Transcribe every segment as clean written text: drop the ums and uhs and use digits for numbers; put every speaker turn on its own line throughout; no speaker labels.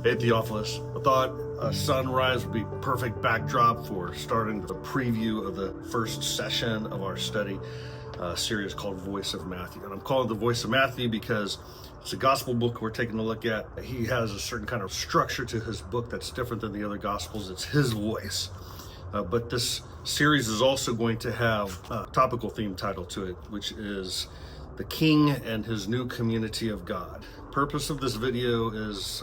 Hey Theophilus, I thought a sunrise would be perfect backdrop for starting the preview of the first session of our study series called Voice of Matthew. And I'm calling it the Voice of Matthew because it's a gospel book we're taking a look at. He has a certain kind of structure to his book that's different than the other gospels. It's his voice. But this series is also going to have a topical theme title to it, which is The King and His New Community of God. Purpose of this video is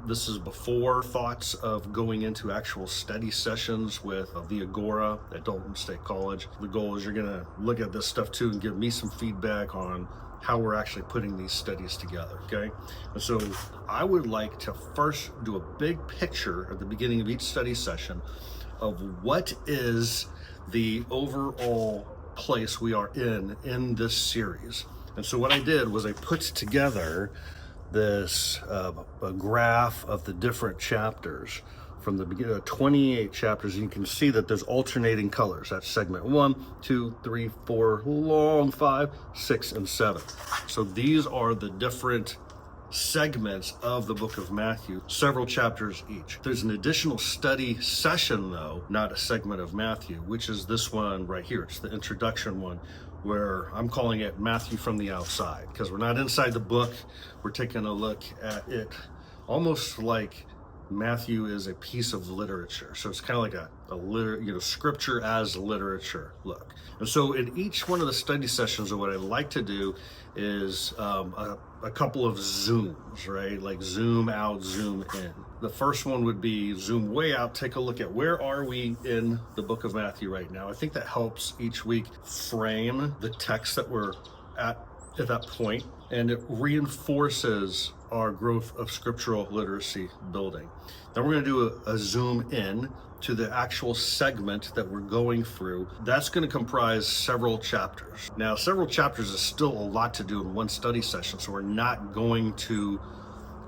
this is before thoughts of going into actual study sessions with the Agora at Dalton State College. The goal is you're going to look at this stuff too and give me some feedback on how we're actually putting these studies together, okay? And so I would like to first do a big picture at the beginning of each study session of what is the overall place we are in this series. And so what I did was I put together this a graph of the different chapters from the beginning, 28 chapters, and you can see that there's alternating colors. That's segment 1, 2, 3, 4, long 5, 6, and 7. So these are the different segments of the book of Matthew, several chapters each. There's an additional study session though, not a segment of Matthew, which is this one right here. It's the introduction one, where I'm calling it Matthew from the outside, because we're not inside the book. We're taking a look at it almost like Matthew is a piece of literature. So it's kind of like a scripture as literature look. And so in each one of the study sessions, what I'd like to do is a couple of zooms, right? Like zoom out, zoom in. The first one would be zoom way out, take a look at where are we in the book of Matthew right now. I think that helps each week frame the text that we're at that point, and it reinforces our growth of scriptural literacy building. Then we're going to do a zoom in to the actual segment that we're going through. That's going to comprise several chapters. Now, several chapters is still a lot to do in one study session, so we're not going to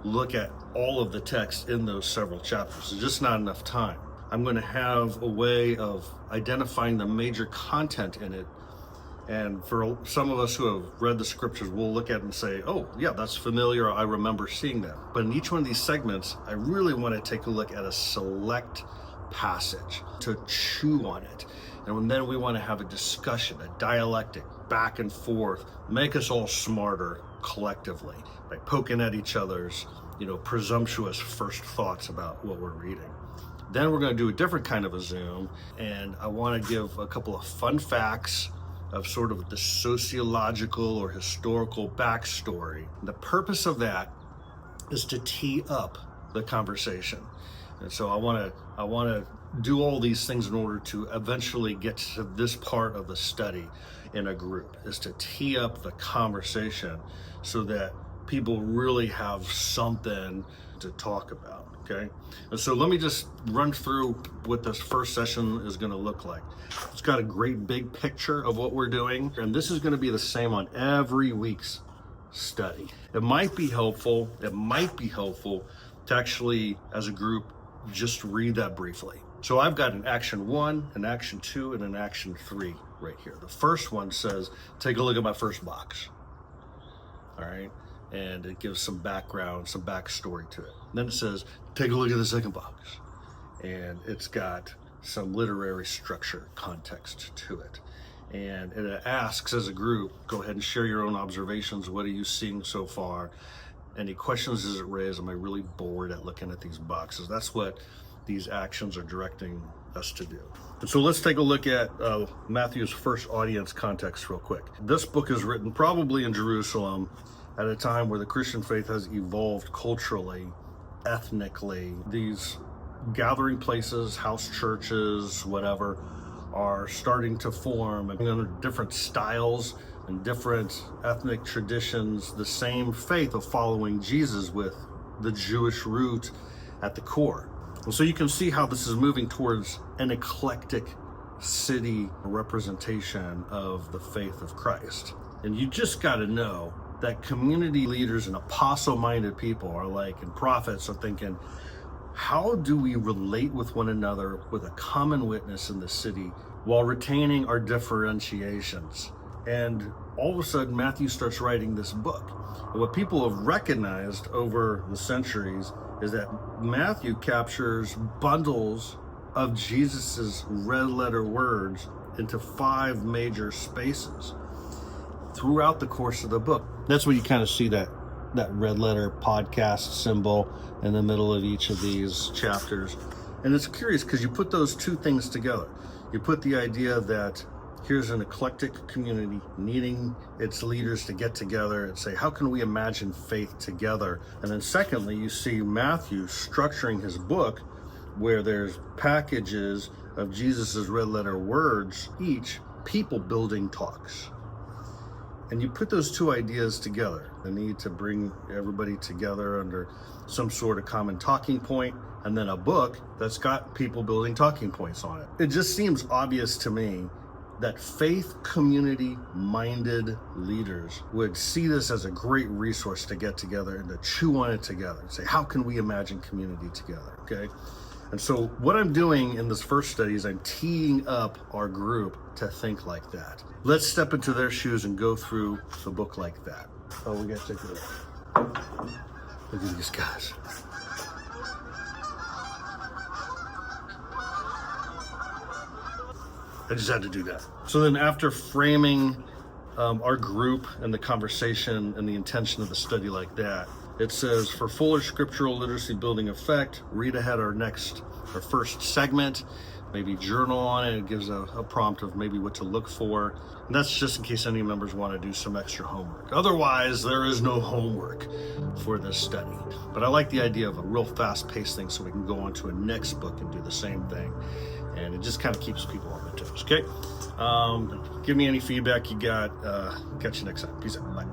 look at all of the text in those several chapters. There's just not enough time. I'm going to have a way of identifying the major content in it. And for some of us who have read the scriptures, we'll look at it and say, oh, yeah, that's familiar. I remember seeing that. But in each one of these segments, I really want to take a look at a select passage to chew on it. And then we want to have a discussion, a dialectic, back and forth, make us all smarter collectively by poking at each other's, presumptuous first thoughts about what we're reading. Then we're going to do a different kind of a zoom, and I want to give a couple of fun facts of sort of the sociological or historical backstory. The purpose of that is to tee up the conversation. And so I want to do all these things in order to eventually get to this part of the study in a group, is to tee up the conversation so that people really have something to talk about. Okay, and so let me just run through what this first session is going to look like. It's got a great big picture of what we're doing, and this is going to be the same on every week's study. It might be helpful to actually, as a group, just read that briefly. So I've got an action 1, an action 2, and an action 3 right here. The first one says, take a look at my first box. All right. And it gives some background, some backstory to it. And then it says, take a look at the second box. And it's got some literary structure, context to it. And it asks as a group, go ahead and share your own observations. What are you seeing so far? Any questions does it raise? Am I really bored at looking at these boxes? That's what these actions are directing us to do. And so let's take a look at Matthew's first audience context real quick. This book is written probably in Jerusalem at a time where the Christian faith has evolved culturally, ethnically. These gathering places, house churches, whatever, are starting to form under different styles and different ethnic traditions, the same faith of following Jesus with the Jewish root at the core. And so you can see how this is moving towards an eclectic city representation of the faith of Christ. And you just got to know that community leaders and apostle-minded people and prophets are thinking, how do we relate with one another with a common witness in the city while retaining our differentiations? And all of a sudden, Matthew starts writing this book. And what people have recognized over the centuries is that Matthew captures bundles of Jesus's red letter words into 5 major spaces throughout the course of the book. That's where you kind of see that red letter podcast symbol in the middle of each of these chapters. And it's curious because you put those two things together. You put the idea that here's an eclectic community needing its leaders to get together and say, how can we imagine faith together? And then secondly, you see Matthew structuring his book where there's packages of Jesus's red letter words, each people building talks. And you put those two ideas together, the need to bring everybody together under some sort of common talking point, and then a book that's got people building talking points on it. It just seems obvious to me that faith community minded leaders would see this as a great resource to get together and to chew on it together and say, how can we imagine community together? Okay. And so what I'm doing in this first study is I'm teeing up our group to think like that. Let's step into their shoes and go through the book like that. Oh, we got to take a look. Look at these guys. I just had to do that. So then after framing our group and the conversation and the intention of the study like that, it says, for fuller scriptural literacy building effect, read ahead our first segment, maybe journal on it. It gives a prompt of maybe what to look for. And that's just in case any members want to do some extra homework. Otherwise, there is no homework for this study. But I like the idea of a real fast-paced thing so we can go on to a next book and do the same thing. And it just kind of keeps people on their toes, okay? Give me any feedback you got. Catch you next time. Peace out. Bye.